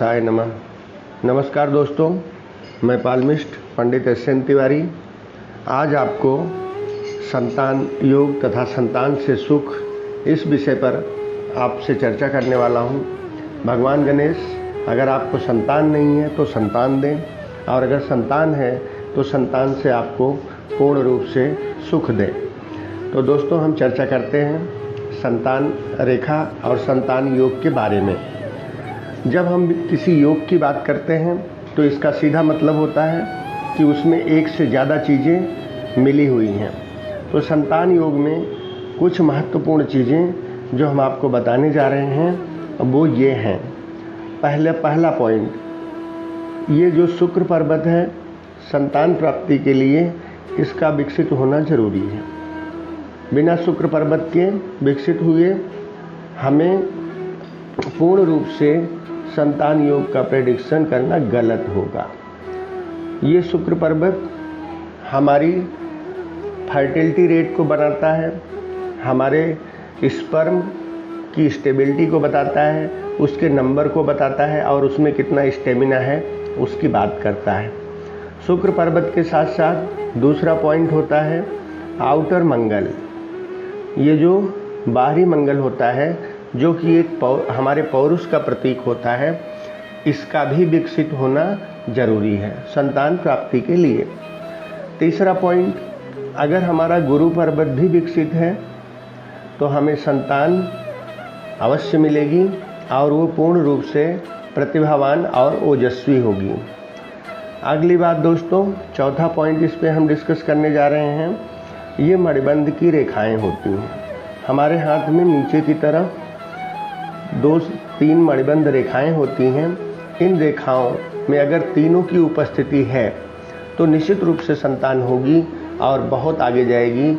गणेशाय नमः। नमस्कार दोस्तों, मैं पालमिस्ट पंडित एस.एन. तिवारी आज आपको संतान योग तथा संतान से सुख इस विषय पर आपसे चर्चा करने वाला हूँ। भगवान गणेश अगर आपको संतान नहीं है तो संतान दें, और अगर संतान है तो संतान से आपको पूर्ण रूप से सुख दें। तो दोस्तों, हम चर्चा करते हैं संतान रेखा और संतान योग के बारे में। जब हम किसी योग की बात करते हैं तो इसका सीधा मतलब होता है कि उसमें एक से ज़्यादा चीज़ें मिली हुई हैं। तो संतान योग में कुछ महत्वपूर्ण चीज़ें जो हम आपको बताने जा रहे हैं वो ये हैं। पहला पॉइंट, ये जो शुक्र पर्वत है संतान प्राप्ति के लिए इसका विकसित होना ज़रूरी है। बिना शुक्र पर्वत के विकसित हुए हमें पूर्ण रूप से संतान योग का प्रेडिक्शन करना गलत होगा। ये शुक्र पर्वत हमारी फर्टिलिटी रेट को बनाता है, हमारे स्पर्म की स्टेबिलिटी को बताता है, उसके नंबर को बताता है और उसमें कितना स्टेमिना है उसकी बात करता है। शुक्र पर्वत के साथ साथ दूसरा पॉइंट होता है आउटर मंगल। ये जो बाहरी मंगल होता है जो कि एक हमारे पौरुष का प्रतीक होता है, इसका भी विकसित होना जरूरी है संतान प्राप्ति के लिए। तीसरा पॉइंट, अगर हमारा गुरु पर्वत भी विकसित है तो हमें संतान अवश्य मिलेगी और वो पूर्ण रूप से प्रतिभावान और ओजस्वी होगी। अगली बात दोस्तों, चौथा पॉइंट इस पे हम डिस्कस करने जा रहे हैं। ये मणिबंध की रेखाएं होती हैं। हमारे हाथ में नीचे की तरफ 2-3 मणिबंध रेखाएं होती हैं। इन रेखाओं में अगर तीनों की उपस्थिति है तो निश्चित रूप से संतान होगी और बहुत आगे जाएगी,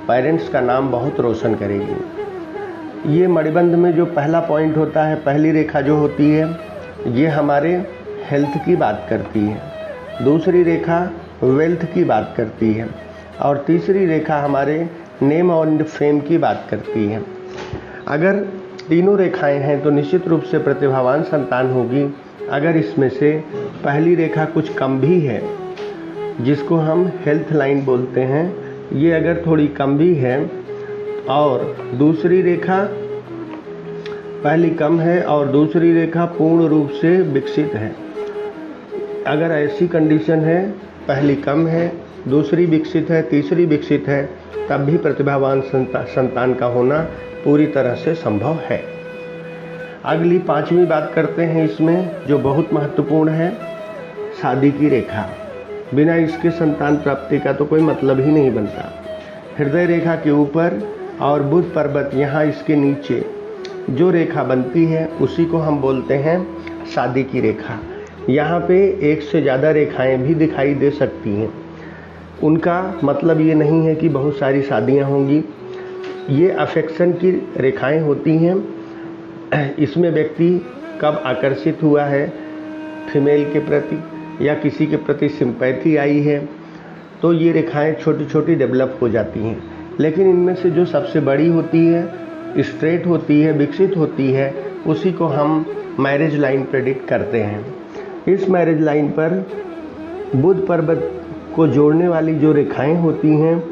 पेरेंट्स का नाम बहुत रोशन करेगी। ये मणिबंध में जो पहला पॉइंट होता है, पहली रेखा जो होती है, ये हमारे हेल्थ की बात करती है। दूसरी रेखा वेल्थ की बात करती है और तीसरी रेखा हमारे नेम और फेम की बात करती है। अगर तीनों रेखाएं हैं तो निश्चित रूप से प्रतिभावान संतान होगी। अगर इसमें से पहली रेखा कुछ कम भी है, जिसको हम हेल्थ लाइन बोलते हैं, ये अगर थोड़ी कम भी है और दूसरी रेखा पहली कम है और दूसरी रेखा पूर्ण रूप से विकसित है, अगर ऐसी कंडीशन है, पहली कम है, दूसरी विकसित है, तीसरी विकसित है, तब भी प्रतिभावान संतान का होना पूरी तरह से संभव है। अगली 5वीं बात करते हैं इसमें जो बहुत महत्वपूर्ण है, शादी की रेखा। बिना इसके संतान प्राप्ति का तो कोई मतलब ही नहीं बनता। हृदय रेखा के ऊपर और बुध पर्वत यहाँ इसके नीचे जो रेखा बनती है उसी को हम बोलते हैं शादी की रेखा। यहाँ पे एक से ज़्यादा रेखाएं भी दिखाई दे सकती हैं। उनका मतलब ये नहीं है कि बहुत सारी शादियाँ होंगी। ये अफेक्शन की रेखाएं होती हैं। इसमें व्यक्ति कब आकर्षित हुआ है फीमेल के प्रति या किसी के प्रति सिंपैथी आई है, तो ये रेखाएं छोटी छोटी डेवलप हो जाती हैं। लेकिन इनमें से जो सबसे बड़ी होती है, स्ट्रेट होती है, विकसित होती है, उसी को हम मैरिज लाइन प्रेडिक्ट करते हैं। इस मैरिज लाइन पर बुध पर्वत को जोड़ने वाली जो रेखाएं होती हैं,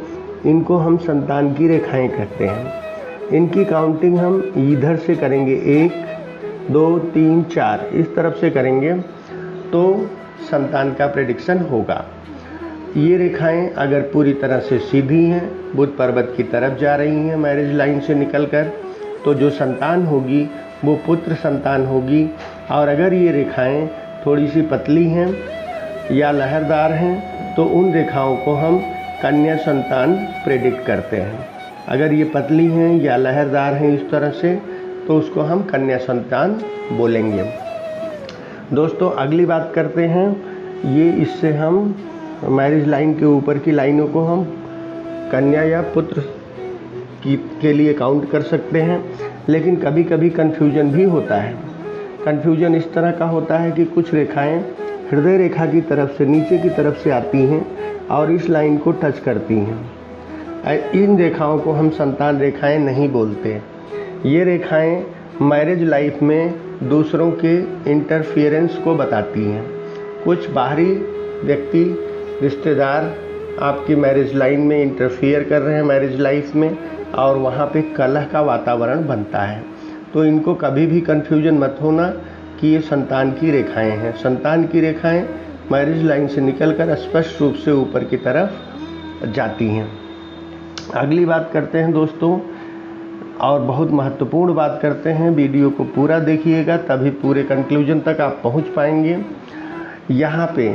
इनको हम संतान की रेखाएं कहते हैं। इनकी काउंटिंग हम इधर से करेंगे, 1 2 3 4 इस तरफ से करेंगे तो संतान का प्रेडिक्शन होगा। ये रेखाएं अगर पूरी तरह से सीधी हैं, बुध पर्वत की तरफ जा रही हैं मैरिज लाइन से निकलकर, तो जो संतान होगी वो पुत्र संतान होगी। और अगर ये रेखाएं थोड़ी सी पतली हैं या लहरदार हैं तो उन रेखाओं को हम कन्या संतान प्रेडिक्ट करते हैं। अगर ये पतली हैं या लहरदार हैं इस तरह से तो उसको हम कन्या संतान बोलेंगे। दोस्तों, अगली बात करते हैं, ये इससे हम मैरिज लाइन के ऊपर की लाइनों को हम कन्या या पुत्र के लिए काउंट कर सकते हैं। लेकिन कभी कभी कन्फ्यूजन भी होता है। कन्फ्यूजन इस तरह का होता है कि कुछ रेखाएं हृदय रेखा की तरफ से नीचे की तरफ से आती हैं और इस लाइन को टच करती हैं। इन रेखाओं को हम संतान रेखाएं नहीं बोलते। ये रेखाएं मैरिज लाइफ में दूसरों के इंटरफियरेंस को बताती हैं। कुछ बाहरी व्यक्ति, रिश्तेदार आपकी मैरिज लाइन में इंटरफियर कर रहे हैं मैरिज लाइफ में, और वहाँ पे कलह का वातावरण बनता है। तो इनको कभी भी कन्फ्यूजन मत होना कि ये संतान की रेखाएं हैं। संतान की रेखाएं मैरिज लाइन से निकलकर स्पष्ट रूप से ऊपर की तरफ जाती हैं। अगली बात करते हैं दोस्तों, और बहुत महत्वपूर्ण बात करते हैं। वीडियो को पूरा देखिएगा, तभी पूरे कंक्लूजन तक आप पहुंच पाएंगे। यहाँ पे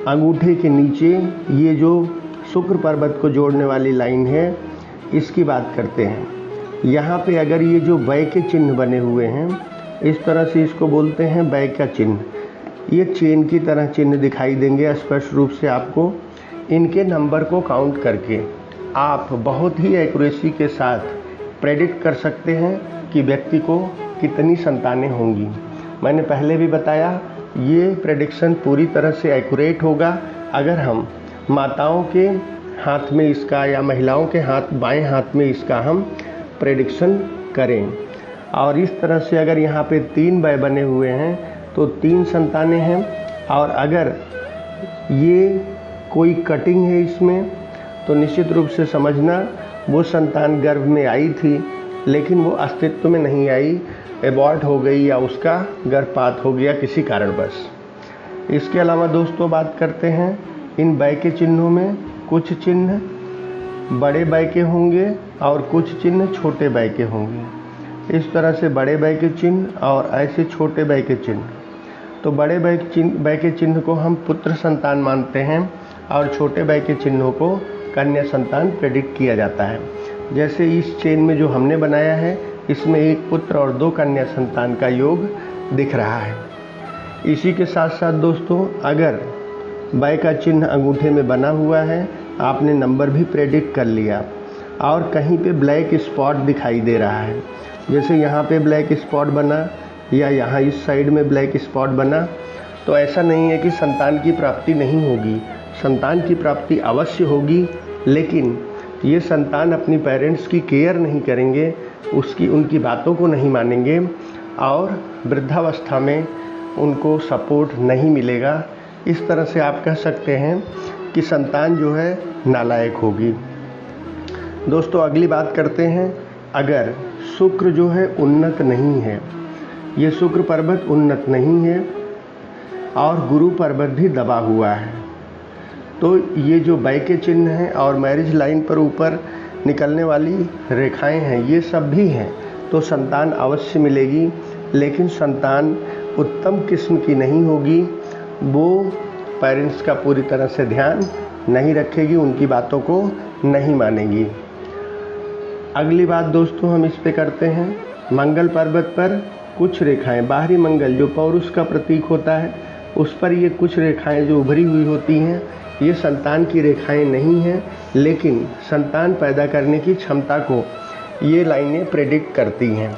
अंगूठे के नीचे ये जो शुक्र पर्वत को जोड़ने वाली लाइन है, इसकी बात करते हैं। यहाँ पे अगर ये जो वै के चिन्ह बने हुए हैं, इस तरह से इसको बोलते हैं वै का चिन्ह, ये चेन की तरह चिन्ह दिखाई देंगे स्पष्ट रूप से आपको। इनके नंबर को काउंट करके आप बहुत ही एक्यूरेसी के साथ प्रेडिक्ट कर सकते हैं कि व्यक्ति को कितनी संतानें होंगी। मैंने पहले भी बताया, ये प्रेडिक्शन पूरी तरह से एक्यूरेट होगा अगर हम माताओं के हाथ में इसका या महिलाओं के बाएं हाथ में इसका हम प्रेडिक्शन करें। और इस तरह से अगर यहाँ पे 3 वै बने हुए हैं तो 3 संतानें हैं। और अगर ये कोई कटिंग है इसमें, तो निश्चित रूप से समझना वो संतान गर्भ में आई थी, लेकिन वो अस्तित्व में नहीं आई, एबॉर्ट हो गई या उसका गर्भपात हो गया किसी कारणवश। इसके अलावा दोस्तों बात करते हैं, इन वै के चिन्हों में कुछ चिन्ह बड़े वै के होंगे और कुछ चिन्ह छोटे वै के होंगे। इस तरह से बड़े वै के चिन्ह और ऐसे छोटे वै के चिन्ह। तो बड़े वै के चिन्ह को हम पुत्र संतान मानते हैं और छोटे वै के चिन्हों को कन्या संतान प्रेडिक्ट किया जाता है। जैसे इस चेन में जो हमने बनाया है, इसमें 1 पुत्र और 2 कन्या संतान का योग दिख रहा है। इसी के साथ साथ दोस्तों, अगर वै का चिन्ह अंगूठे में बना हुआ है, आपने नंबर भी प्रेडिक्ट कर लिया, और कहीं पे ब्लैक स्पॉट दिखाई दे रहा है, जैसे यहाँ पे ब्लैक स्पॉट बना या यहाँ इस साइड में ब्लैक स्पॉट बना, तो ऐसा नहीं है कि संतान की प्राप्ति नहीं होगी। संतान की प्राप्ति अवश्य होगी, लेकिन ये संतान अपनी पेरेंट्स की केयर नहीं करेंगे, उनकी बातों को नहीं मानेंगे, और वृद्धावस्था में उनको सपोर्ट नहीं मिलेगा। इस तरह से आप कह सकते हैं कि संतान जो है नालायक होगी। दोस्तों अगली बात करते हैं, अगर शुक्र जो है उन्नत नहीं है, ये शुक्र पर्वत उन्नत नहीं है और गुरु पर्वत भी दबा हुआ है, तो ये जो वै के चिन्ह हैं और मैरिज लाइन पर ऊपर निकलने वाली रेखाएं हैं, ये सब भी हैं, तो संतान अवश्य मिलेगी, लेकिन संतान उत्तम किस्म की नहीं होगी। वो पेरेंट्स का पूरी तरह से ध्यान नहीं रखेगी, उनकी बातों को नहीं मानेगी। अगली बात दोस्तों हम इस पे करते हैं, मंगल पर्वत पर कुछ रेखाएं, बाहरी मंगल जो पौरुष का प्रतीक होता है, उस पर ये कुछ रेखाएं जो उभरी हुई होती हैं, ये संतान की रेखाएं नहीं हैं, लेकिन संतान पैदा करने की क्षमता को ये लाइनें प्रेडिक्ट करती हैं।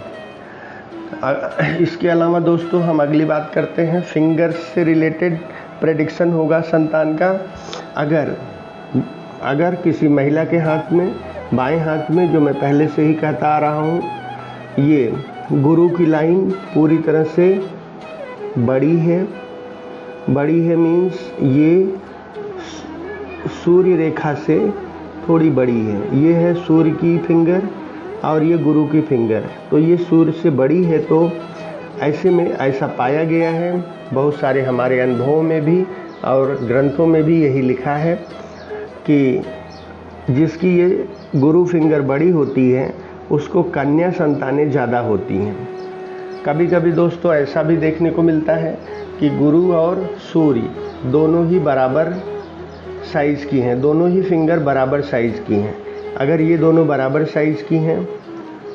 इसके अलावा दोस्तों हम अगली बात करते हैं, फिंगर्स से रिलेटेड प्रेडिक्शन होगा संतान का। अगर किसी महिला के हाथ में, बाएं हाथ में, जो मैं पहले से ही कहता आ रहा हूँ, ये गुरु की लाइन पूरी तरह से बड़ी है मीन्स ये सूर्य रेखा से थोड़ी बड़ी है। ये है सूर्य की फिंगर और ये गुरु की फिंगर, तो ये सूर्य से बड़ी है। तो ऐसे में ऐसा पाया गया है, बहुत सारे हमारे अनुभवों में भी और ग्रंथों में भी यही लिखा है कि जिसकी ये गुरु फिंगर बड़ी होती है उसको कन्या संतानें ज़्यादा होती हैं। कभी कभी दोस्तों ऐसा भी देखने को मिलता है कि गुरु और सूर्य दोनों ही बराबर साइज़ की हैं, दोनों ही फिंगर बराबर साइज़ की हैं। अगर ये दोनों बराबर साइज़ की हैं,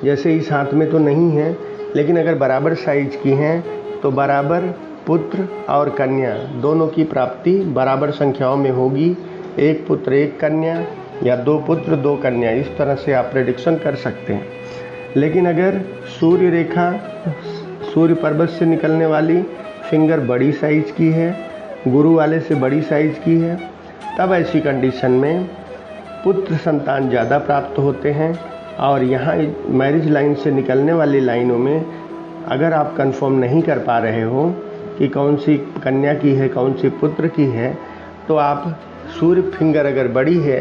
जैसे इस हाथ में तो नहीं है, लेकिन अगर बराबर साइज़ की हैं तो बराबर पुत्र और कन्या दोनों की प्राप्ति बराबर संख्याओं में होगी। 1 पुत्र 1 कन्या या 2 पुत्र 2 कन्या, इस तरह से आप प्रेडिक्शन कर सकते हैं। लेकिन अगर सूर्य रेखा, सूर्य पर्वत से निकलने वाली फिंगर बड़ी साइज़ की है, गुरु वाले से बड़ी साइज़ की है, तब ऐसी कंडीशन में पुत्र संतान ज़्यादा प्राप्त होते हैं। और यहाँ मैरिज लाइन से निकलने वाली लाइनों में अगर आप कंफर्म नहीं कर पा रहे हो कि कौन सी कन्या की है कौन सी पुत्र की है, तो आप सूर्य फिंगर अगर बड़ी है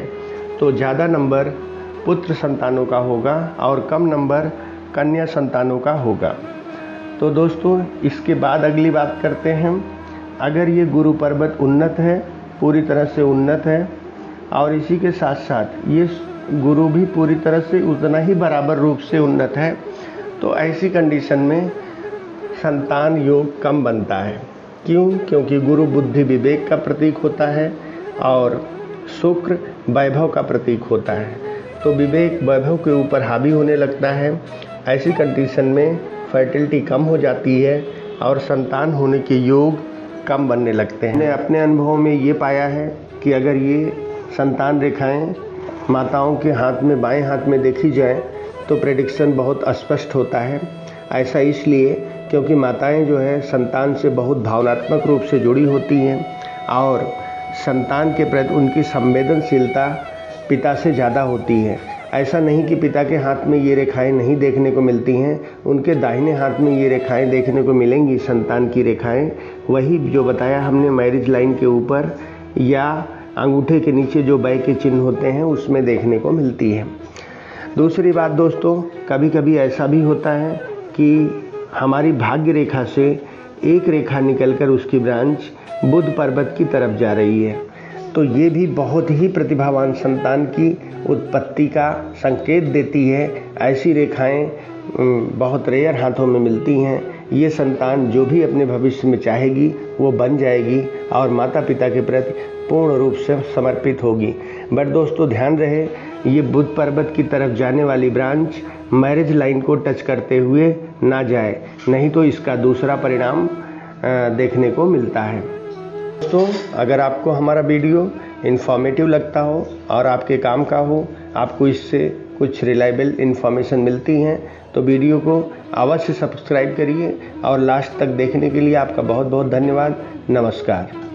तो ज़्यादा नंबर पुत्र संतानों का होगा और कम नंबर कन्या संतानों का होगा। तो दोस्तों, इसके बाद अगली बात करते हैं। अगर ये गुरु पर्वत उन्नत है, पूरी तरह से उन्नत है, और इसी के साथ साथ ये गुरु भी पूरी तरह से उतना ही बराबर रूप से उन्नत है, तो ऐसी कंडीशन में संतान योग कम बनता है। क्यों? क्योंकि गुरु बुद्धि विवेक का प्रतीक होता है और शुक्र वैभव का प्रतीक होता है, तो विवेक वैभव के ऊपर हावी होने लगता है। ऐसी कंडीशन में फर्टिलिटी कम हो जाती है और संतान होने के योग कम बनने लगते हैं। मैंने अपने अनुभव में ये पाया है कि अगर ये संतान रेखाएं माताओं के हाथ में, बाएं हाथ में देखी जाए तो प्रेडिक्शन बहुत स्पष्ट होता है। ऐसा इसलिए क्योंकि माताएं जो है संतान से बहुत भावनात्मक रूप से जुड़ी होती हैं और संतान के प्रति उनकी संवेदनशीलता पिता से ज़्यादा होती है। ऐसा नहीं कि पिता के हाथ में ये रेखाएं नहीं देखने को मिलती हैं, उनके दाहिने हाथ में ये रेखाएं देखने को मिलेंगी, संतान की रेखाएं। वही जो बताया हमने मैरिज लाइन के ऊपर या अंगूठे के नीचे जो बै के चिन्ह होते हैं उसमें देखने को मिलती है। दूसरी बात दोस्तों, कभी कभी ऐसा भी होता है कि हमारी भाग्य रेखा से एक रेखा निकलकर उसकी ब्रांच बुध पर्वत की तरफ जा रही है, तो ये भी बहुत ही प्रतिभावान संतान की उत्पत्ति का संकेत देती है। ऐसी रेखाएं बहुत रेयर हाथों में मिलती हैं। ये संतान जो भी अपने भविष्य में चाहेगी वो बन जाएगी और माता पिता के प्रति पूर्ण रूप से समर्पित होगी। बट दोस्तों, ध्यान रहे, ये बुध पर्वत की तरफ जाने वाली ब्रांच मैरिज लाइन को टच करते हुए ना जाए, नहीं तो इसका दूसरा परिणाम देखने को मिलता है। दोस्तों, अगर आपको हमारा वीडियो इन्फॉर्मेटिव लगता हो और आपके काम का हो, आपको इससे कुछ रिलायबल इन्फॉर्मेशन मिलती हैं, तो वीडियो को अवश्य सब्सक्राइब करिए और लास्ट तक देखने के लिए आपका बहुत बहुत धन्यवाद। नमस्कार।